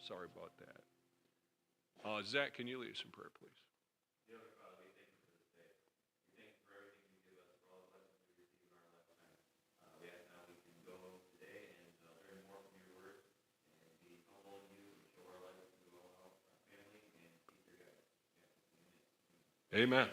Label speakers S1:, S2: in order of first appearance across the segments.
S1: Sorry about that. Zach, can you lead us in prayer, please?
S2: Dear Father, we thank you for this day. We thank you for everything you give us, for all the lessons we receive in our lifetime. We ask now we can go today and learn more from your word and be humble in you and show our life to all our family and keep your guidance.
S1: Amen.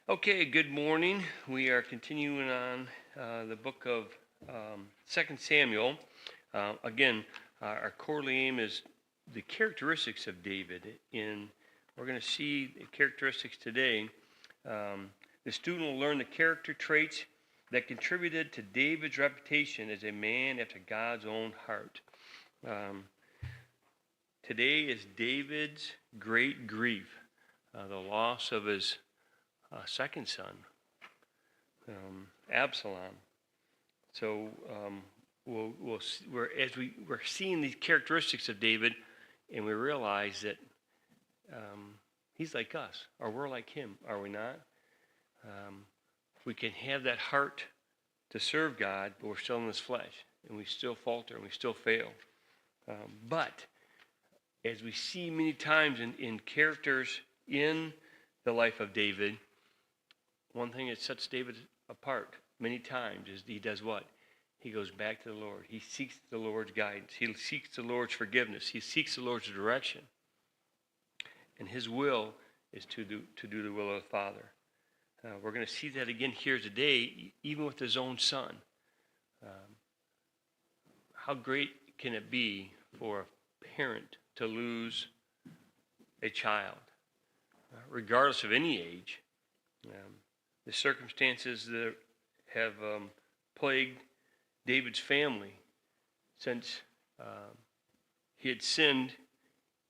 S3: Okay, good morning. We are continuing on the book of 2 Samuel. Again, our quarterly aim is the characteristics of David. We're going to see the characteristics today. The student will learn the character traits that contributed to David's reputation as a man after God's own heart. Today is David's great grief, the loss of his second son, Absalom. So we're seeing these characteristics of David, and we realize that he's like us, or we're like him, are we not? We can have that heart to serve God, but we're still in this flesh, and we still falter, and we still fail. But as we see many times in characters in the life of David, one thing that sets David apart many times is he does what? He goes back to the Lord. He seeks the Lord's guidance. He seeks the Lord's forgiveness. He seeks the Lord's direction. And his will is to do the will of the Father. We're going to see that again here today, even with his own son. How great can it be for a parent to lose a child, regardless of any age? The circumstances that have plagued David's family since he had sinned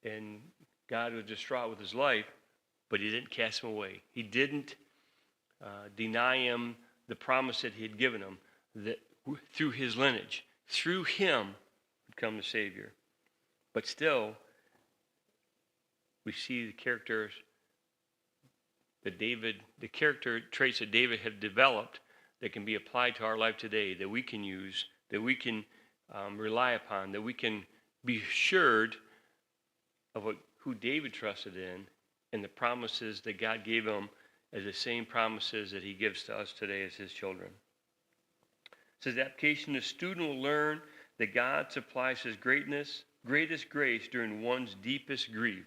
S3: and God was distraught with his life, but he didn't cast him away. He didn't deny him the promise that he had given him, that through his lineage, through him would come the Savior. But still, we see the character traits that David had developed that can be applied to our life today, that we can use, that we can rely upon, that we can be assured of who David trusted in and the promises that God gave him as the same promises that he gives to us today as his children. It says, application, the student will learn that God supplies his greatest grace during one's deepest grief.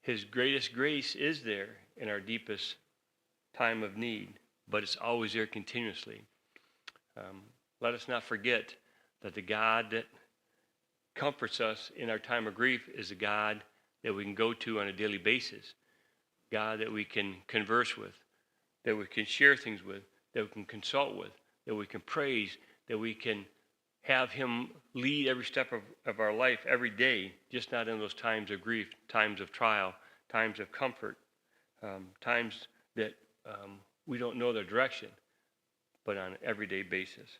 S3: His greatest grace is there in our deepest time of need, but it's always there continuously. Let us not forget that the God that comforts us in our time of grief is a God that we can go to on a daily basis, God that we can converse with, that we can share things with, that we can consult with, that we can praise, that we can have him lead every step of our life every day, just not in those times of grief, times of trial, times of comfort, times that we don't know the direction, but on an everyday basis.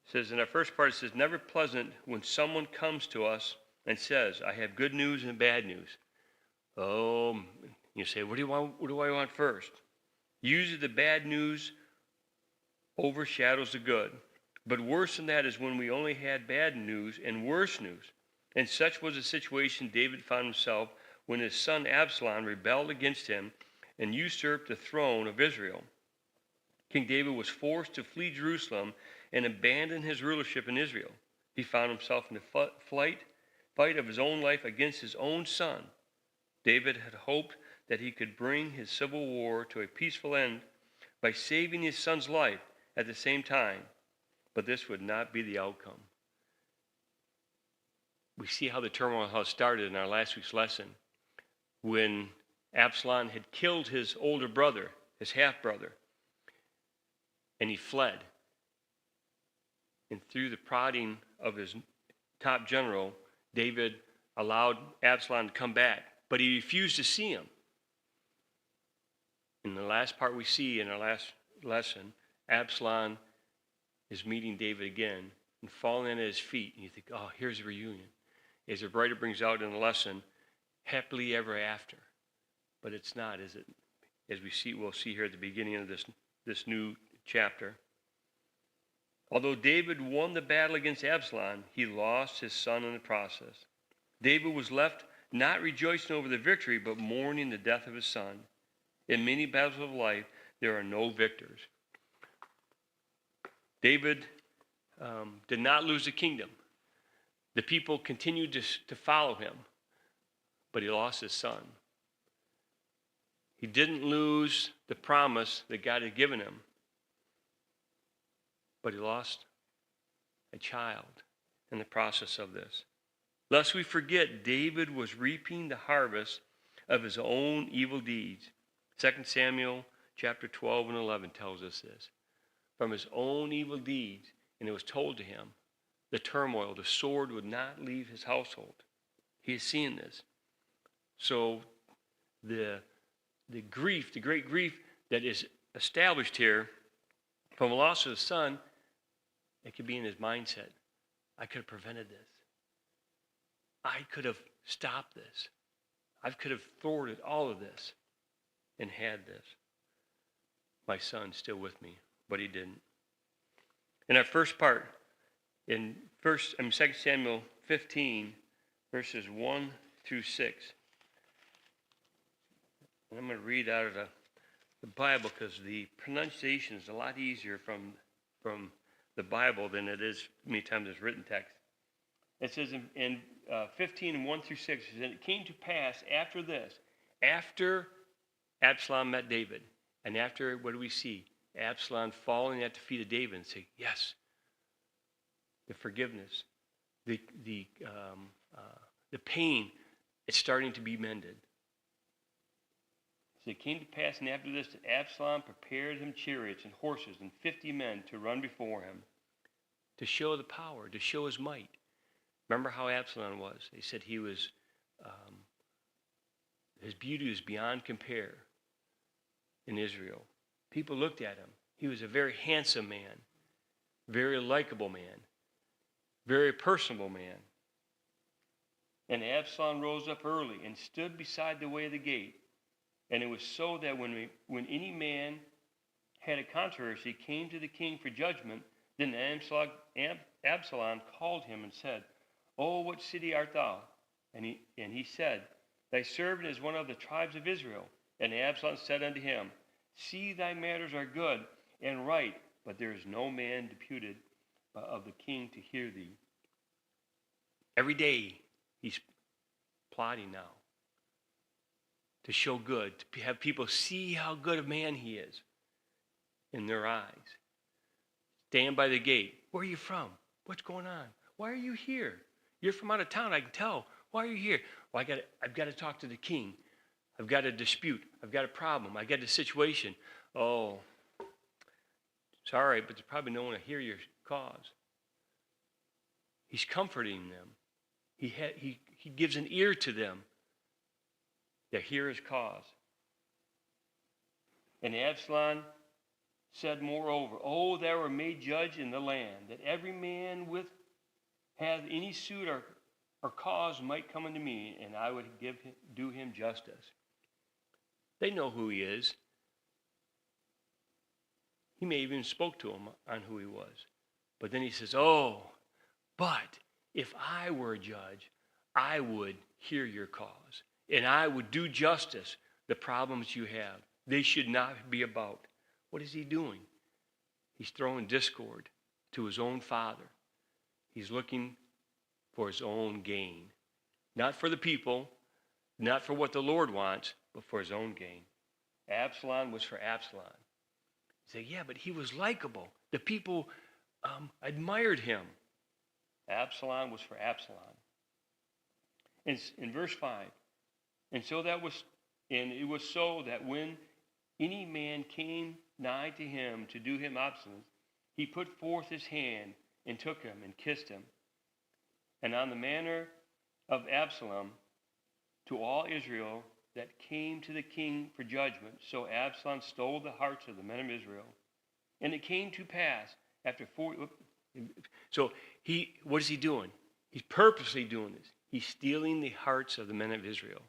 S3: It says in our first part, it says, never pleasant when someone comes to us and says, I have good news and bad news. Oh, you say, what do I want first? Usually the bad news overshadows the good. But worse than that is when we only had bad news and worse news. And such was the situation David found himself when his son Absalom rebelled against him and usurped the throne of Israel. King David was forced to flee Jerusalem and abandon his rulership in Israel. He found himself in a fight of his own life against his own son. David had hoped that he could bring his civil war to a peaceful end by saving his son's life at the same time. But this would not be the outcome. We see how the turmoil started in our last week's lesson when Absalom had killed his older brother, his half-brother, and he fled. And through the prodding of his top general, David allowed Absalom to come back, but he refused to see him. In the last part we see in our last lesson, Absalom is meeting David again and falling at his feet. And you think, oh, here's a reunion. As the writer brings out in the lesson, happily ever after. But it's not, is it? As we'll see here at the beginning of this new chapter. Although David won the battle against Absalom, he lost his son in the process. David was left not rejoicing over the victory, but mourning the death of his son. In many battles of life, there are no victors. David did not lose the kingdom. The people continued to follow him, but he lost his son. He didn't lose the promise that God had given him, but he lost a child in the process of this. Lest we forget, David was reaping the harvest of his own evil deeds. 2 Samuel chapter 12 and 11 tells us this. From his own evil deeds, and it was told to him, the turmoil, the sword would not leave his household. He has seen this. So the grief, the great grief that is established here from the loss of the son, it could be in his mindset. I could have prevented this. I could have stopped this. I could have thwarted all of this and had this. My son's still with me, but he didn't. In our first part, in 2 Samuel 15, verses 1 through 6, and I'm going to read out of the Bible because the pronunciation is a lot easier from the Bible than it is many times as written text. It says in 15 and 1 through 6, it says, it came to pass after this, after Absalom met David, and after, what do we see? Absalom falling at the feet of David and saying, yes, the forgiveness, the pain, it's starting to be mended. So it came to pass, and after this, that Absalom prepared him chariots and horses and 50 men to run before him, to show the power, to show his might. Remember how Absalom was? They said he was, his beauty was beyond compare in Israel. People looked at him. He was a very handsome man, very likable man, very personable man. And Absalom rose up early and stood beside the way of the gate. And it was so that when any man had a controversy, came to the king for judgment, then Absalom called him and said, Oh, what city art thou? And he said, Thy servant is one of the tribes of Israel. And Absalom said unto him, See, thy matters are good and right, but there is no man deputed of the king to hear thee. Every day he's plotting now to show good, to have people see how good a man he is in their eyes. Stand by the gate. Where are you from? What's going on? Why are you here? You're from out of town, I can tell. Why are you here? Well, I've got to talk to the king. I've got a dispute. I've got a problem. I've got a situation. Oh, it's all right, but there's probably no one to hear your cause. He's comforting them. He gives an ear to them to hear his cause. And Absalom said, moreover, Oh, thou were made judge in the land, that every man hath any suit or cause might come unto me, and I would do him justice. They know who he is. He may even spoke to him on who he was. But then he says, oh, but if I were a judge, I would hear your cause, and I would do justice, the problems you have. They should not be about. What is he doing? He's throwing discord to his own father. He's looking for his own gain. Not for the people, not for what the Lord wants, but for his own gain. Absalom was for Absalom. You say, yeah, but he was likable. The people admired him. Absalom was for Absalom. In verse 5, and so that was And it was so that when any man came nigh to him to do him obstinance, he put forth his hand and took him and kissed him. And on the manner of Absalom to all Israel that came to the king for judgment, so Absalom stole the hearts of the men of Israel. And it came to pass after 40. So what is he doing? He's purposely doing this. He's stealing the hearts of the men of Israel.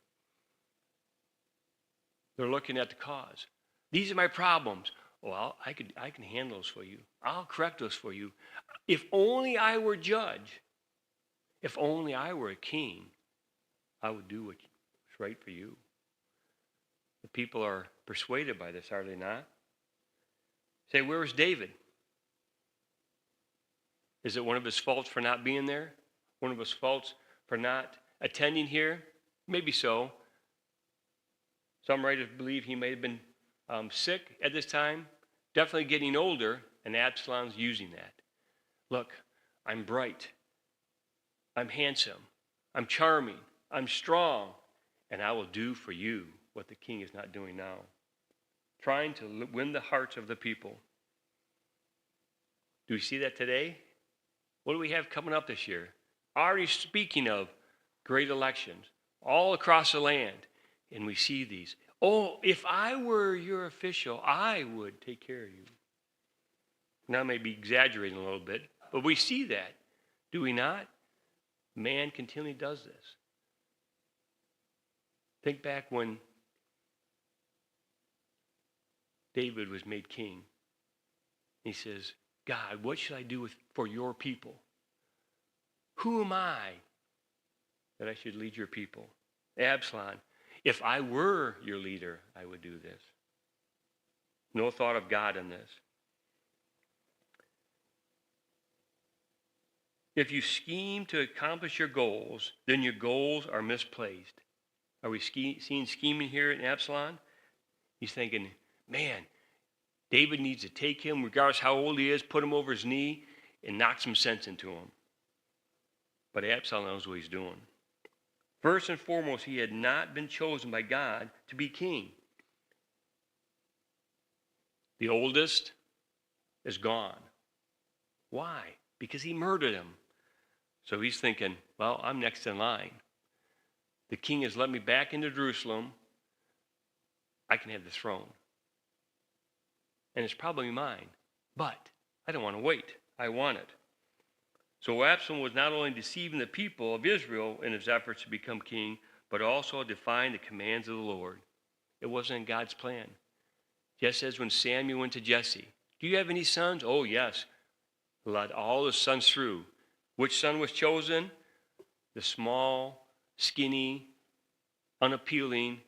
S3: They're looking at the cause. These are my problems. Well, I can handle those for you. I'll correct those for you. If only I were judge, if only I were a king, I would do what's right for you. The people are persuaded by this, are they not? Say, where was David? Is it one of his faults for not being there? One of his faults for not attending here? Maybe so. Some writers believe he may have been sick at this time, definitely getting older, and Absalom's using that. Look, I'm bright, I'm handsome, I'm charming, I'm strong, and I will do for you what the king is not doing now. Trying to win the hearts of the people. Do we see that today? What do we have coming up this year? Already speaking of great elections all across the land, and we see these. Oh, if I were your official, I would take care of you. Now, I may be exaggerating a little bit, but we see that, do we not? Man continually does this. Think back when David was made king. He says, God, what should I do for your people? Who am I that I should lead your people? Absalom, if I were your leader, I would do this. No thought of God in this. If you scheme to accomplish your goals, then your goals are misplaced. Are we seeing scheming here in Absalom? He's thinking, man, David needs to take him, regardless how old he is, put him over his knee, and knock some sense into him. But Absalom knows what he's doing. First and foremost, he had not been chosen by God to be king. The oldest is gone. Why? Because he murdered him. So he's thinking, well, I'm next in line. The king has let me back into Jerusalem. I can have the throne. And it's probably mine. But I don't want to wait. I want it. So Absalom was not only deceiving the people of Israel in his efforts to become king, but also defying the commands of the Lord. It wasn't in God's plan. Just as when Samuel went to Jesse, do you have any sons? Oh, yes. Let all his sons through. Which son was chosen? The small, skinny, unappealing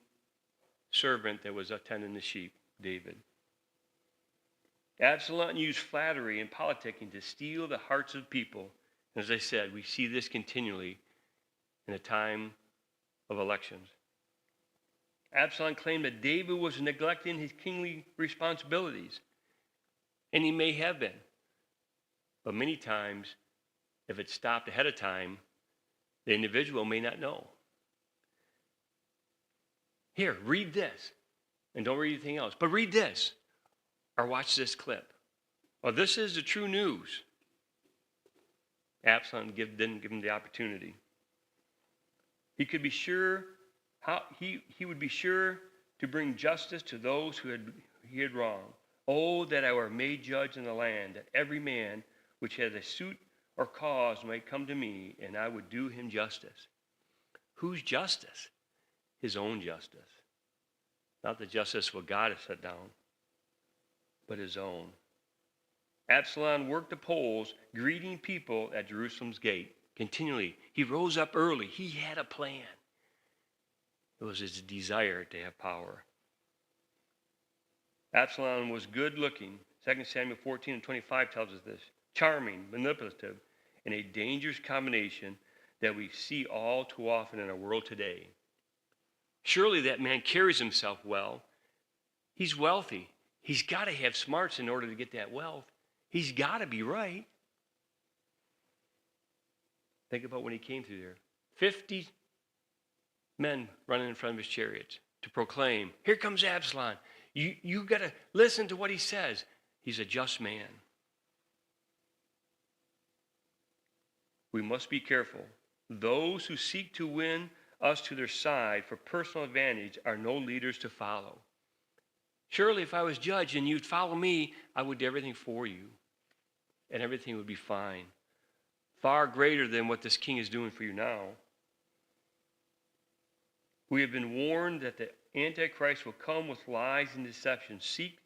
S3: servant that was attending the sheep, David. Absalom used flattery and politicking to steal the hearts of people. As I said, we see this continually in a time of elections. Absalom claimed that David was neglecting his kingly responsibilities, and he may have been. But many times, if it's stopped ahead of time, the individual may not know. Here, read this, and don't read anything else, but read this, or watch this clip. Well, this is the true news. Absalom didn't give him the opportunity. He could be sure he would be sure to bring justice to those he had wronged. Oh, that I were made judge in the land, that every man which has a suit or cause might come to me, and I would do him justice. Whose justice? His own justice. Not the justice what God has set down, but his own. Absalom worked the polls, greeting people at Jerusalem's gate. Continually, he rose up early. He had a plan. It was his desire to have power. Absalom was good looking. 2 Samuel 14:25 tells us this. Charming, manipulative, and a dangerous combination that we see all too often in our world today. Surely that man carries himself well. He's wealthy. He's got to have smarts in order to get that wealth. He's got to be right. Think about when he came through there. 50 men running in front of his chariots. to proclaim, here comes Absalom. You got to listen to what he says. He's a just man. We must be careful. Those who seek to win us to their side for personal advantage are no leaders to follow. Surely if I was judge and you'd follow me, I would do everything for you, and everything would be fine. Far greater than what this king is doing for you now. We have been warned that the Antichrist will come with lies and deception, seek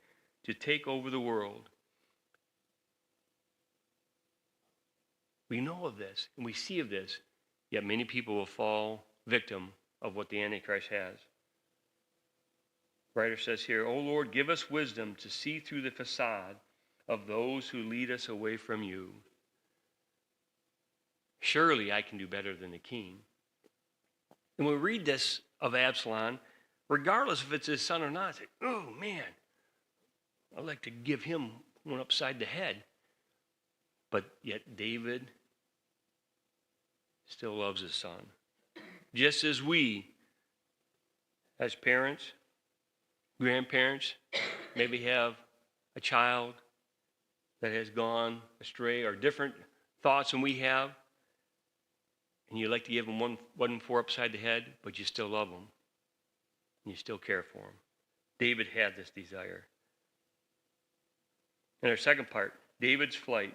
S3: to take over the world. We know of this, and we see of this, yet many people will fall victim of what the Antichrist has. The writer says here, O Lord, give us wisdom to see through the facade of those who lead us away from you. Surely I can do better than the king. And when we read this of Absalom, regardless if it's his son or not, say, oh man, I'd like to give him one upside the head. But yet David still loves his son. Just as we, as parents, grandparents, maybe have a child that has gone astray or different thoughts than we have, and you like to give them one for upside the head, but you still love them, and you still care for them. David had this desire. And our second part, David's flight.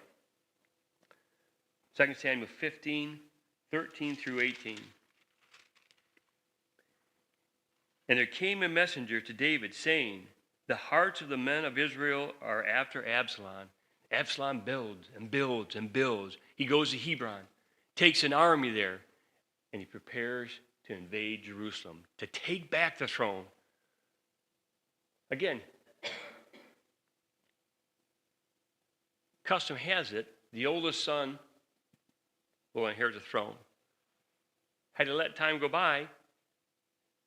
S3: 2 Samuel 15, 13 through 18. And there came a messenger to David, saying, the hearts of the men of Israel are after Absalom. Absalom builds and builds and builds. He goes to Hebron, takes an army there, and he prepares to invade Jerusalem, to take back the throne. Again, custom has it, the oldest son will inherit the throne. Had to let time go by,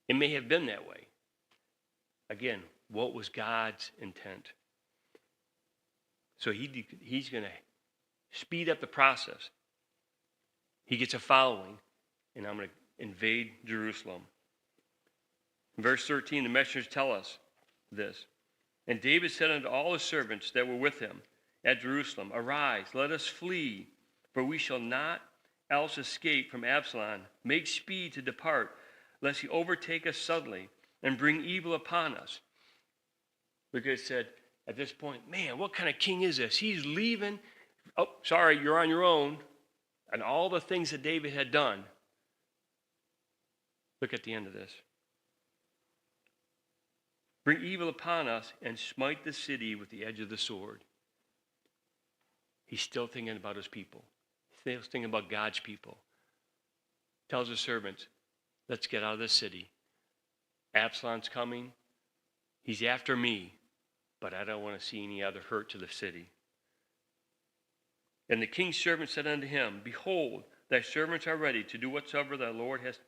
S3: it may have been that way. Again, what was God's intent? So he's going to speed up the process. He gets a following, and I'm going to invade Jerusalem. In verse 13, the messengers tell us this. And David said unto all his servants that were with him at Jerusalem, arise, let us flee, for we shall not else escape from Absalom. Make speed to depart, lest he overtake us suddenly and bring evil upon us. Because it said at this point, man, what kind of king is this? He's leaving. Oh, sorry, you're on your own. And all the things that David had done. Look at the end of this. Bring evil upon us and smite the city with the edge of the sword. He's still thinking about his people. He's still thinking about God's people. Tells his servants, let's get out of this city. Absalom's coming. He's after me, but I don't want to see any other hurt to the city. And the king's servant said unto him, behold, thy servants are ready to do whatsoever thy Lord has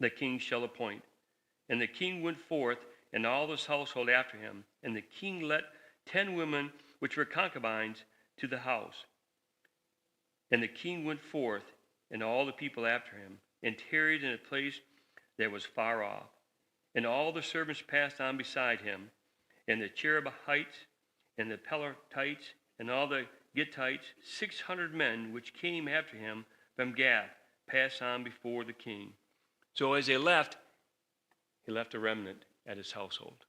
S3: the king shall appoint. And the king went forth, and all his household after him. And the king let 10 women which were concubines to the house. And the king went forth, and all the people after him, and tarried in a place that was far off. And all the servants passed on beside him, and the Cherubites, and the Pelethites, and all the Gittites, 600 men which came after him from Gath, passed on before the king. So as they left, he left a remnant at his household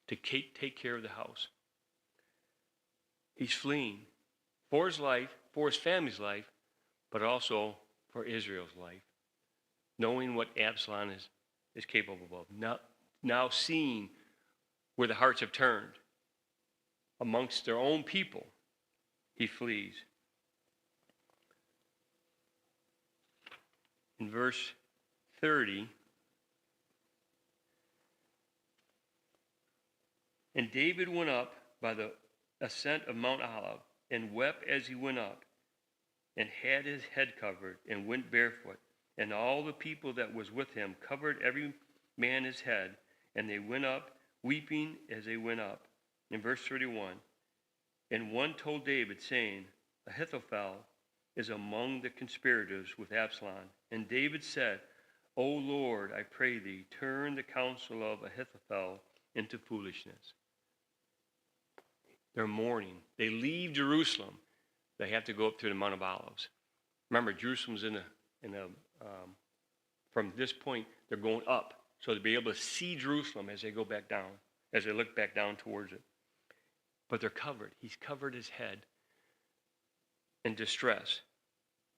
S3: to take care of the house. He's fleeing for his life, for his family's life, but also for Israel's life, knowing what Absalom is capable of. Now seeing where the hearts have turned amongst their own people, he flees. In verse 30, and David went up by the ascent of Mount Olive, and wept as he went up, and had his head covered, and went barefoot. And all the people that was with him covered every man his head, and they went up, weeping as they went up. In verse 31, and one told David, saying, Ahithophel is among the conspirators with Absalom. And David said, O Lord, I pray thee, turn the counsel of Ahithophel into foolishness. They're mourning. They leave Jerusalem. They have to go up to the Mount of Olives. Remember, Jerusalem's from this point, they're going up. So to be able to see Jerusalem as they go back down, as they look back down towards it. But they're covered. He's covered his head in distress,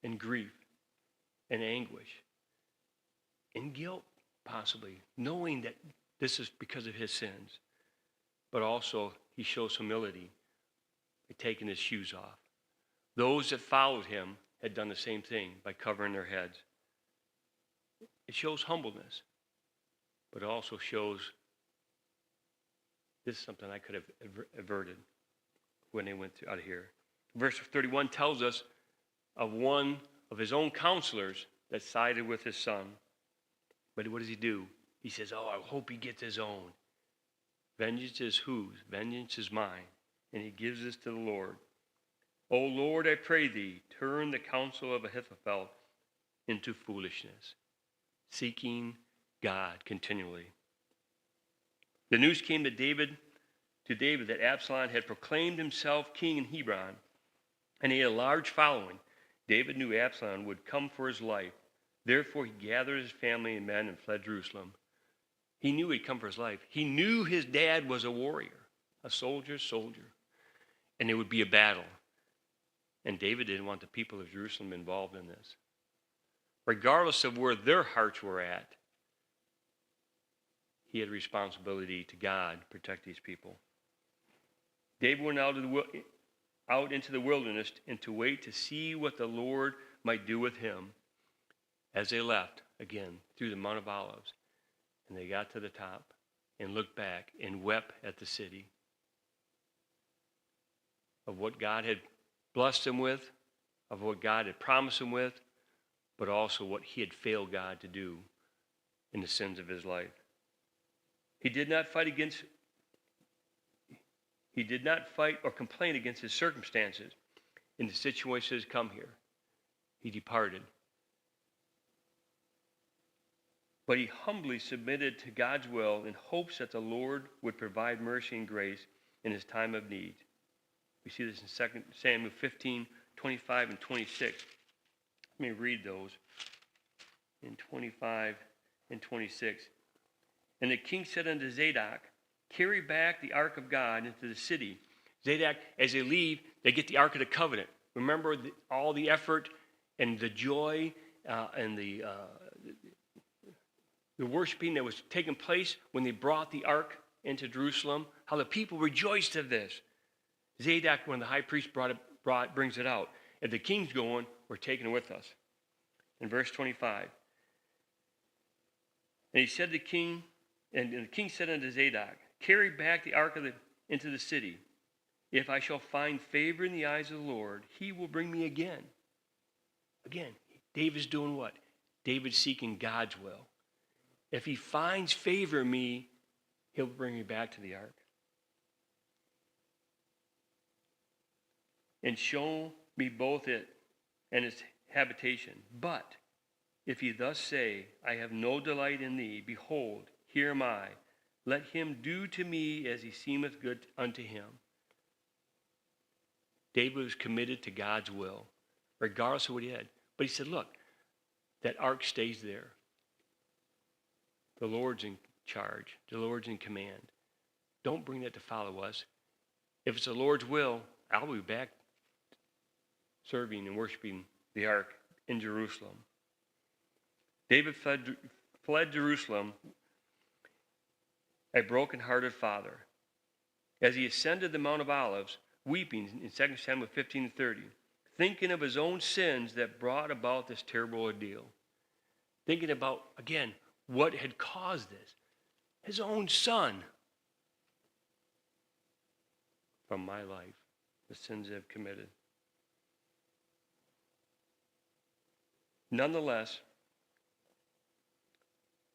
S3: in grief, in anguish, in guilt, possibly, knowing that this is because of his sins. But also, he shows humility by taking his shoes off. Those that followed him had done the same thing by covering their heads. It shows humbleness, but it also shows this is something I could have averted when they went out of here. Verse 31 tells us of one of his own counselors that sided with his son. But what does he do? He says, oh, I hope he gets his own. Vengeance is whose? Vengeance is mine. And he gives this to the Lord. O Lord, I pray thee, turn the counsel of Ahithophel into foolishness, seeking God continually. The news came to David that Absalom had proclaimed himself king in Hebron, and he had a large following. David knew Absalom would come for his life. Therefore, he gathered his family and men and fled Jerusalem. He knew he'd come for his life. He knew his dad was a warrior, a soldier, and there would be a battle. And David didn't want the people of Jerusalem involved in this. Regardless of where their hearts were at, he had responsibility to God to protect these people. David went out into the wilderness and to wait to see what the Lord might do with him as they left, again, through the Mount of Olives. And they got to the top and looked back and wept at the city of what God had blessed him with, of what God had promised him with, but also what he had failed God to do in the sins of his life. He did not fight or complain against his circumstances in the situation that has come here. He departed. But he humbly submitted to God's will in hopes that the Lord would provide mercy and grace in his time of need. We see this in 2 Samuel 15, 25, and 26. Let me read those in 25 and 26. And the king said unto Zadok, carry back the ark of God into the city. Zadok, as they leave, they get the Ark of the Covenant. Remember all the effort and the joy and the worshiping that was taking place when they brought the ark into Jerusalem, how the people rejoiced of this. Zadok, when the high priest brings it out. If the king's going, we're taking it with us. In verse 25. And he said to the king, and the king said unto Zadok, carry back the ark into the city. If I shall find favor in the eyes of the Lord, he will bring me again. Again, David's doing what? David's seeking God's will. If he finds favor in me, he'll bring me back to the ark. And show me both it and its habitation. But if he thus say, I have no delight in thee, behold, here am I. Let him do to me as he seemeth good unto him. David was committed to God's will, regardless of what he had. But he said, look, that ark stays there. The Lord's in charge. The Lord's in command. Don't bring that to follow us. If it's the Lord's will, I'll be back serving and worshiping the ark in Jerusalem. David fled Jerusalem, a broken-hearted father. As he ascended the Mount of Olives, weeping in 2 Samuel 15:30, thinking of his own sins that brought about this terrible ordeal. Thinking about, again, what had caused this. His own son. From my life, the sins I've committed. Nonetheless,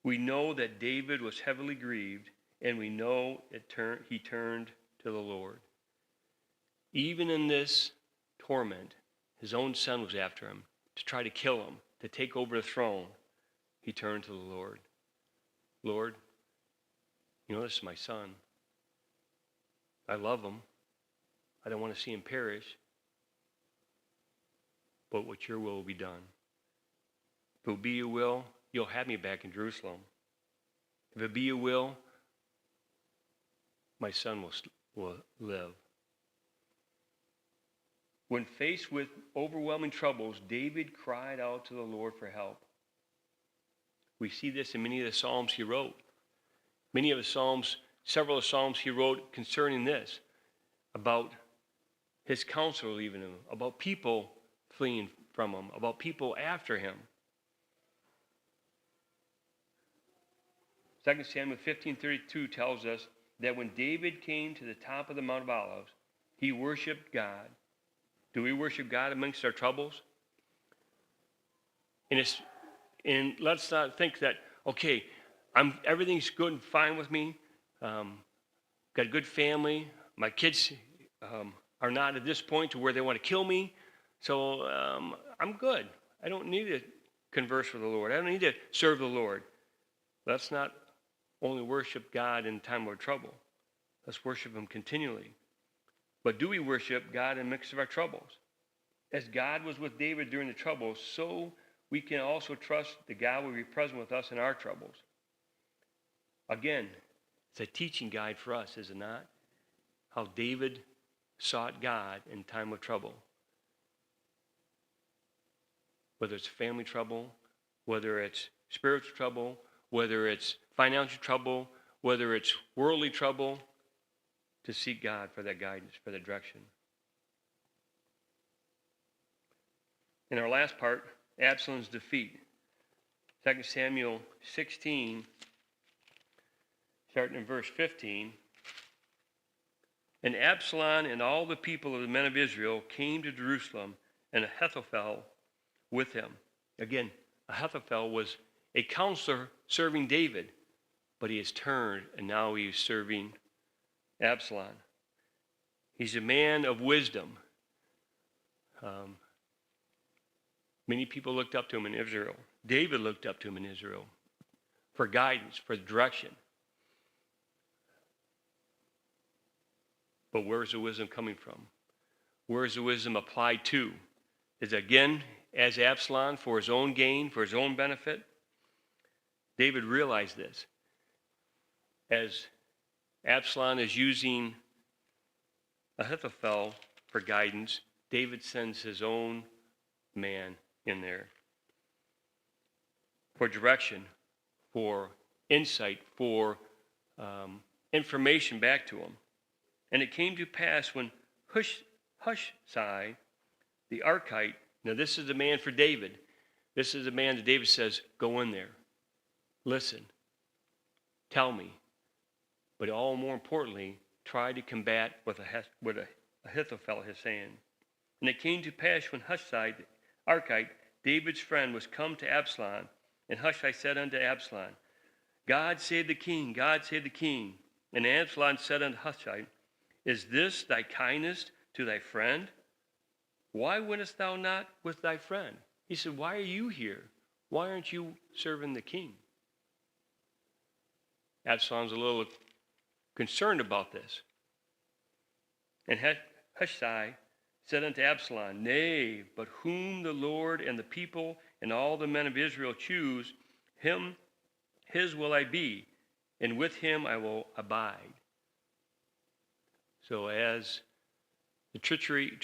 S3: we know that David was heavily grieved, and we know he turned to the Lord. Even in this torment, his own son was after him to try to kill him, to take over the throne. he turned to the Lord. Lord, you know, this is my son. I love him. I don't want to see him perish. But what your will be done. If it will be your will, you'll have me back in Jerusalem. If it be your will, my son will live. When faced with overwhelming troubles, David cried out to the Lord for help. We see this in many of the Psalms he wrote. Many of the Psalms, several of the Psalms he wrote concerning this, about his counsel leaving him, about people fleeing from him, about people after him. 2 Samuel 15:32 tells us that when David came to the top of the Mount of Olives, he worshiped God. Do we worship God amongst our troubles? And let's not think that, okay, everything's good and fine with me. Got a good family. My kids are not at this point to where they want to kill me. So I'm good. I don't need to converse with the Lord. I don't need to serve the Lord. Let's not only worship God in time of trouble. Let's worship him continually. But do we worship God in the midst of our troubles? As God was with David during the troubles, so we can also trust that God will be present with us in our troubles. Again, it's a teaching guide for us, is it not? How David sought God in time of trouble. Whether it's family trouble, whether it's spiritual trouble, whether it's financial trouble, whether it's worldly trouble, to seek God for that guidance, for that direction. In our last part, Absalom's defeat. 2 Samuel 16, starting in verse 15. And Absalom and all the people of the men of Israel came to Jerusalem, and Ahithophel with him. Again, Ahithophel was a counselor serving David, but he has turned, and now he is serving Absalom. He's a man of wisdom. Many people looked up to him in Israel. David looked up to him in Israel for guidance, for direction. But where's the wisdom coming from? Where's the wisdom applied to? Is it again as Absalom for his own gain, for his own benefit? David realized this. As Absalom is using Ahithophel for guidance, David sends his own man in there for direction, for insight, for information back to him. And it came to pass when Hushai, the Archite, now this is the man for David. This is the man that David says, go in there. Listen. Tell me. But all more importantly, try to combat what Ahithophel is saying. And it came to pass when Hushai, the Archite, David's friend, was come to Absalom, and Hushai said unto Absalom, God save the king, God save the king. And Absalom said unto Hushai, is this thy kindness to thy friend? Why wentest thou not with thy friend? He said, why are you here? Why aren't you serving the king? Absalom's a little concerned about this. And Hushai said unto Absalom, nay, but whom the Lord and the people and all the men of Israel choose, his will I be, and with him I will abide. So as the trickery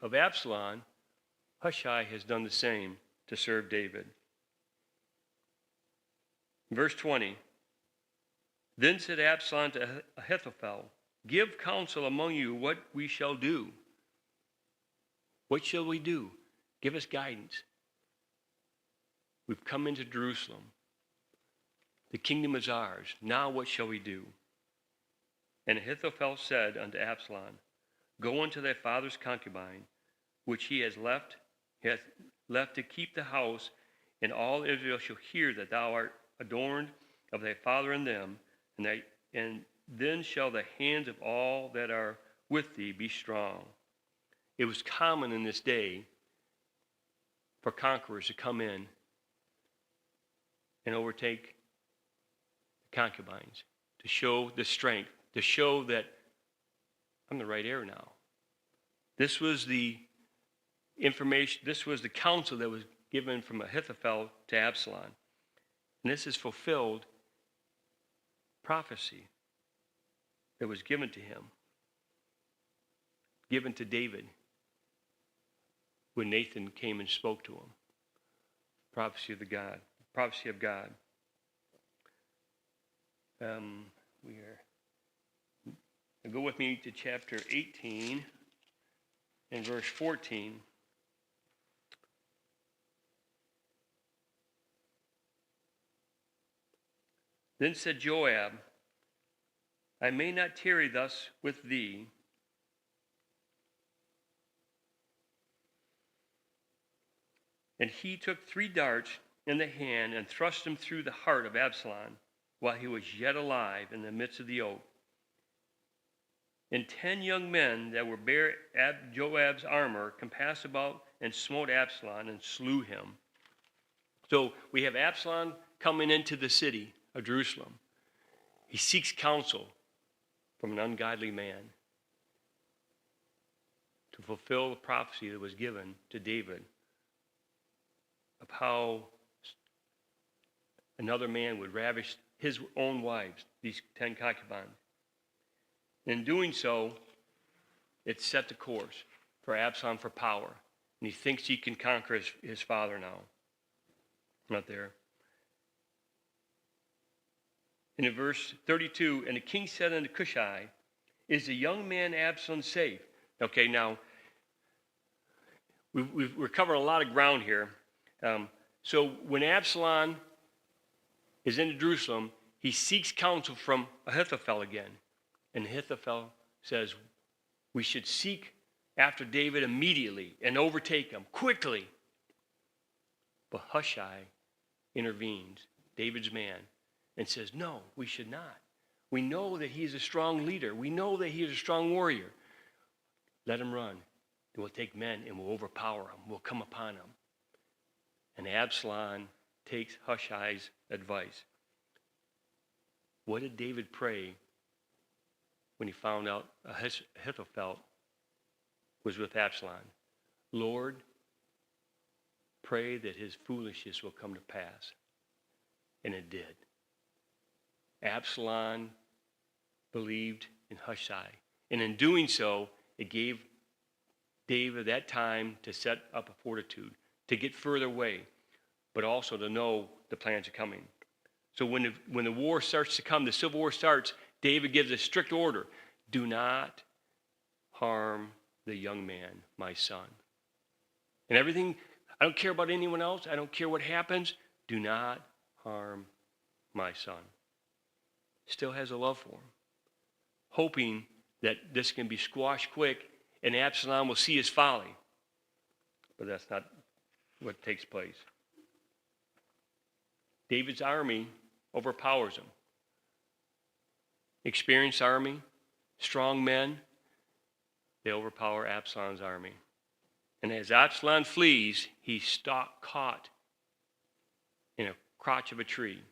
S3: of Absalom, Hushai has done the same to serve David. Verse 20, then said Absalom to Ahithophel, give counsel among you what we shall do. What shall we do? Give us guidance. We've come into Jerusalem. The kingdom is ours. Now what shall we do? And Ahithophel said unto Absalom, go unto thy father's concubine, which he hath left to keep the house, and all Israel shall hear that thou art adorned of thy father and them, and then shall the hands of all that are with thee be strong. It was common in this day for conquerors to come in and overtake the concubines, to show the strength, to show that I'm the right heir now. This was the information, this was the counsel that was given from Ahithophel to Absalom. And this is fulfilled prophecy that was given to him, given to David when Nathan came and spoke to him. Prophecy of God. Go with me to chapter 18 and verse 14. Then said Joab, I may not tarry thus with thee, and he took 3 darts in the hand and thrust them through the heart of Absalom while he was yet alive in the midst of the oak. And 10 young men that were bare Joab's armor compassed about and smote Absalom and slew him. So we have Absalom coming into the city of Jerusalem. He seeks counsel from an ungodly man to fulfill the prophecy that was given to David of how another man would ravish his own wives, these 10 concubines. In doing so, it set the course for Absalom for power. And he thinks he can conquer his father now. Not there. And in verse 32, and the king said unto Cushai, is the young man Absalom safe? Okay, now, we're covering a lot of ground here. So when Absalom is in Jerusalem, he seeks counsel from Ahithophel again. And Ahithophel says, we should seek after David immediately and overtake him quickly. But Hushai intervenes, David's man, and says, no, we should not. We know that he is a strong leader. We know that he is a strong warrior. Let him run. We'll take men and we'll overpower him. We'll come upon him. And Absalom takes Hushai's advice. What did David pray when he found out Ahithophel was with Absalom? Lord, pray that his foolishness will come to pass. And it did. Absalom believed in Hushai. And in doing so, it gave David that time to set up a fortitude, to get further away, but also to know the plans are coming. So when the war starts to come, the civil war starts, David gives a strict order. Do not harm the young man, my son. And everything, I don't care about anyone else. I don't care what happens. Do not harm my son. Still has a love for him. Hoping that this can be squashed quick and Absalom will see his folly. But that's not what takes place. David's army overpowers him. Experienced army, strong men, they overpower Absalom's army. And as Absalom flees, he's caught in a crotch of a tree.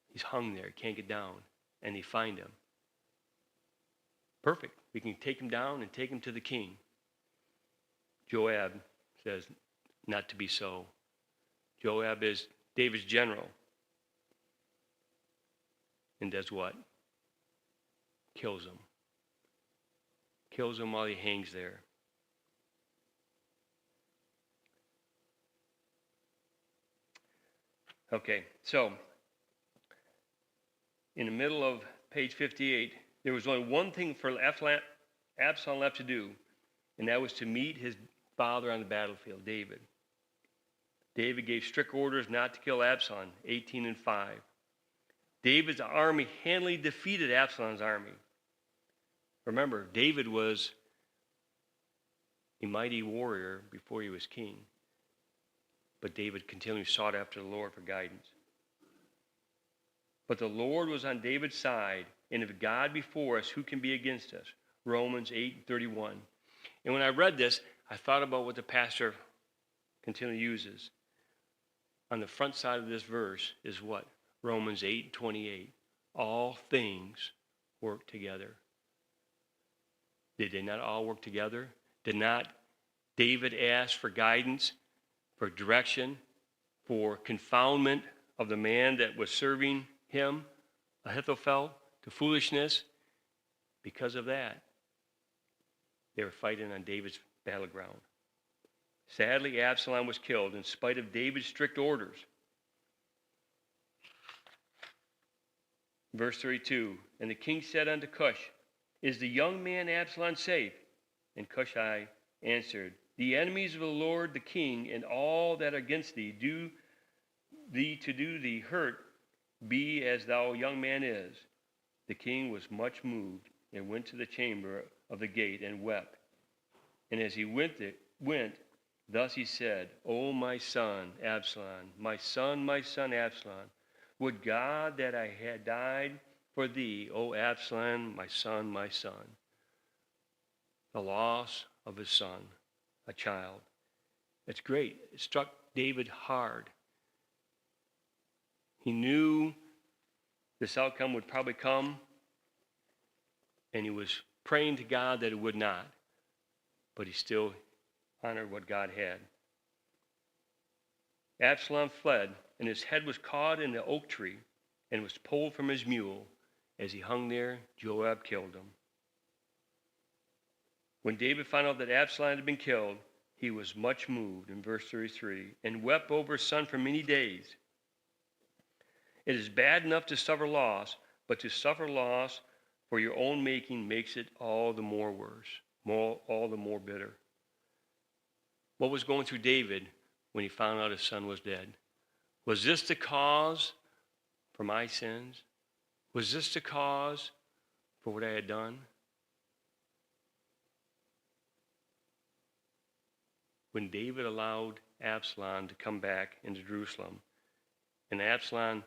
S3: He's hung there, can't get down, and they find him. Perfect. We can take him down and take him to the king. Joab says, not to be so. Joab is David's general. And does what? Kills him. Kills him while he hangs there. Okay, so in the middle of page 58, there was only one thing for Absalom left to do, and that was to meet his father on the battlefield, David. David gave strict orders not to kill Absalom, 18:5. David's army handily defeated Absalom's army. Remember, David was a mighty warrior before he was king. But David continually sought after the Lord for guidance. But the Lord was on David's side, and if God before us, who can be against us? Romans 8:31. And when I read this, I thought about what the pastor continually uses. on the front side of this verse is what? Romans 8:28. All things work together. Did they not all work together? Did not David ask for guidance, for direction, for confoundment of the man that was serving him, Ahithophel, to foolishness? Because of that, they were fighting on David's battleground. Sadly, Absalom was killed in spite of David's strict orders. Verse 32, and the king said unto Cush, is the young man Absalom safe? And Cushai answered, the enemies of the Lord the king and all that are against thee do thee hurt be as thou young man is. The king was much moved and went to the chamber of the gate and wept. And as he went, thus he said, O my son Absalom, my son Absalom, would God that I had died for thee, O Absalom, my son, my son. The loss of his son, a child. It's great. It struck David hard. He knew this outcome would probably come, and he was praying to God that it would not, but he still honored what God had. Absalom fled, and his head was caught in the oak tree and was pulled from his mule. As he hung there, Joab killed him. When David found out that Absalom had been killed, he was much moved, in verse 33, and wept over his son for many days. It is bad enough to suffer loss, but to suffer loss for your own making makes it all the more worse, all the more bitter. What was going through David when he found out his son was dead? Was this the cause for my sins? Was this the cause for what I had done? When David allowed Absalom to come back into Jerusalem, and Absalom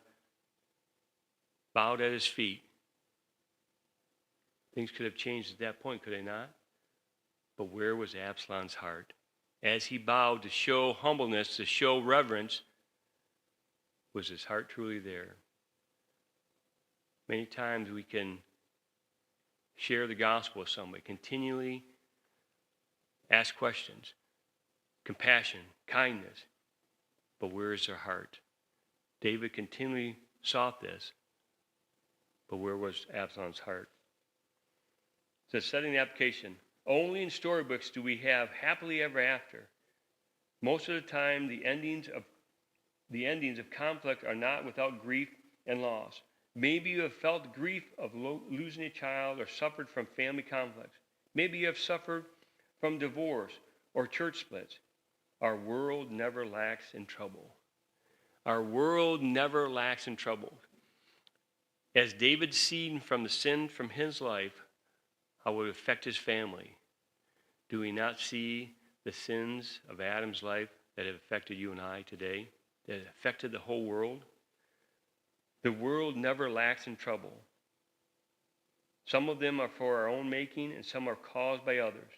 S3: bowed at his feet, things could have changed at that point, could they not? But where was Absalom's heart? As he bowed to show humbleness, to show reverence, was his heart truly there? Many times we can share the gospel with somebody, continually ask questions, compassion, kindness, but where is their heart? David continually sought this, but where was Absalom's heart? So setting the application, only in storybooks do we have happily ever after. Most of the time, the endings of conflict are not without grief and loss. Maybe you have felt grief of losing a child or suffered from family conflicts. Maybe you have suffered from divorce or church splits. Our world never lacks in trouble. Our world never lacks in trouble. As David seen from the sin from his life, how it would affect his family. Do we not see the sins of Adam's life that have affected you and I today, that have affected the whole world? The world never lacks in trouble. Some of them are for our own making, and some are caused by others.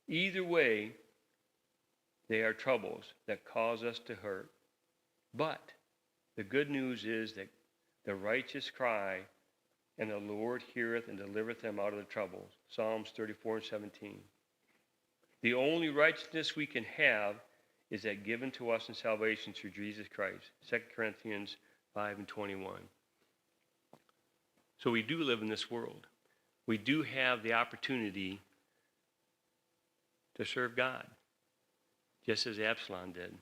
S3: Either way, they are troubles that cause us to hurt. But the good news is that the righteous cry, and the Lord heareth and delivereth them out of the troubles. Psalms 34:17. The only righteousness we can have is that given to us in salvation through Jesus Christ. 2 Corinthians 5:21. So we do live in this world. We do have the opportunity to serve God, just as Absalom did.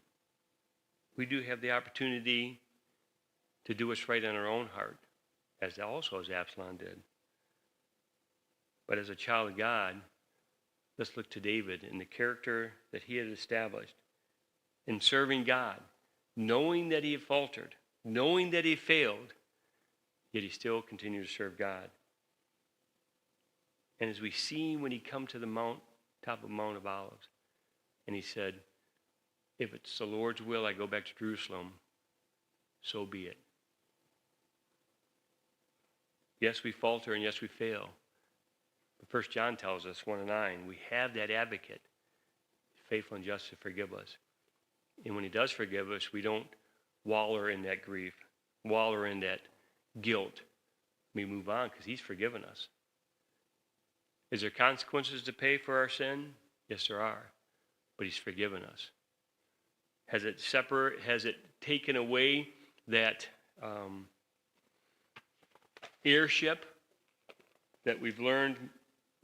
S3: We do have the opportunity to do what's right in our own heart, as Absalom did. But as a child of God, let's look to David and the character that he had established in serving God, knowing that he had faltered, knowing that he failed, yet he still continued to serve God. And as we see when he come to the top of Mount of Olives, and he said, if it's the Lord's will I go back to Jerusalem, so be it. Yes, we falter and yes, we fail. But 1 John tells us, 1:9, we have that advocate, faithful and just to forgive us. And when he does forgive us, we don't wallow in that grief, wallow in that guilt. We move on because he's forgiven us. Is there consequences to pay for our sin? Yes, there are. But he's forgiven us. Has it taken away that heirship that we've learned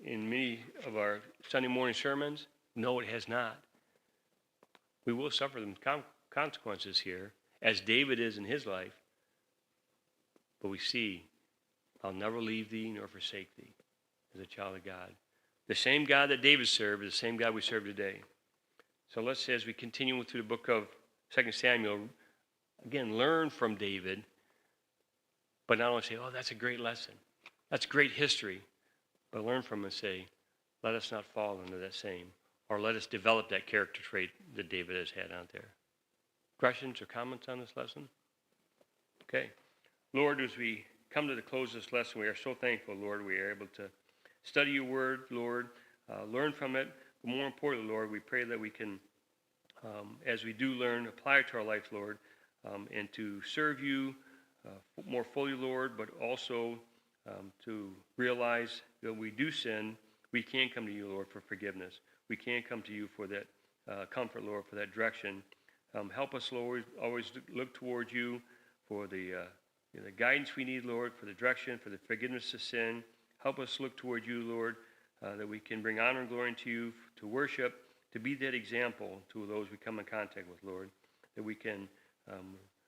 S3: in many of our Sunday morning sermons? No, it has not. We will suffer the consequences here, as David is in his life. But we see, I'll never leave thee nor forsake thee as a child of God. The same God that David served is the same God we serve today. So let's, as we continue through the book of 2 Samuel, again, learn from David, but not only say, oh, that's a great lesson. That's great history. But learn from him and say, let us not fall into that same, or let us develop that character trait that David has had out there. Questions or comments on this lesson? Okay. Lord, as we come to the close of this lesson, we are so thankful, Lord, we are able to study your word, Lord, learn from it. But more importantly, Lord, we pray that we can, as we do learn, apply it to our life, Lord, and to serve you more fully, Lord, but also to realize that we do sin. We can come to you, Lord, for forgiveness. We can come to you for that comfort, Lord, for that direction. Help us, Lord, always look towards you for the guidance we need, Lord, for the direction, for the forgiveness of sin. Help us look toward you, Lord, that we can bring honor and glory to you, to worship, to be that example to those we come in contact with, Lord, that we can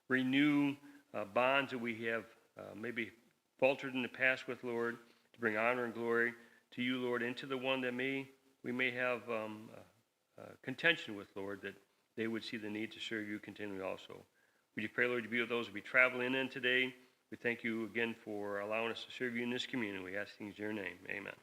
S3: renew bonds that we have maybe faltered in the past with, Lord, to bring honor and glory to you, Lord, and to the one that we may have contention with, Lord, that they would see the need to serve you continually also. Would you pray, Lord, to be with those who be traveling in today? We thank you again for allowing us to serve you in this community. We ask things in your name. Amen.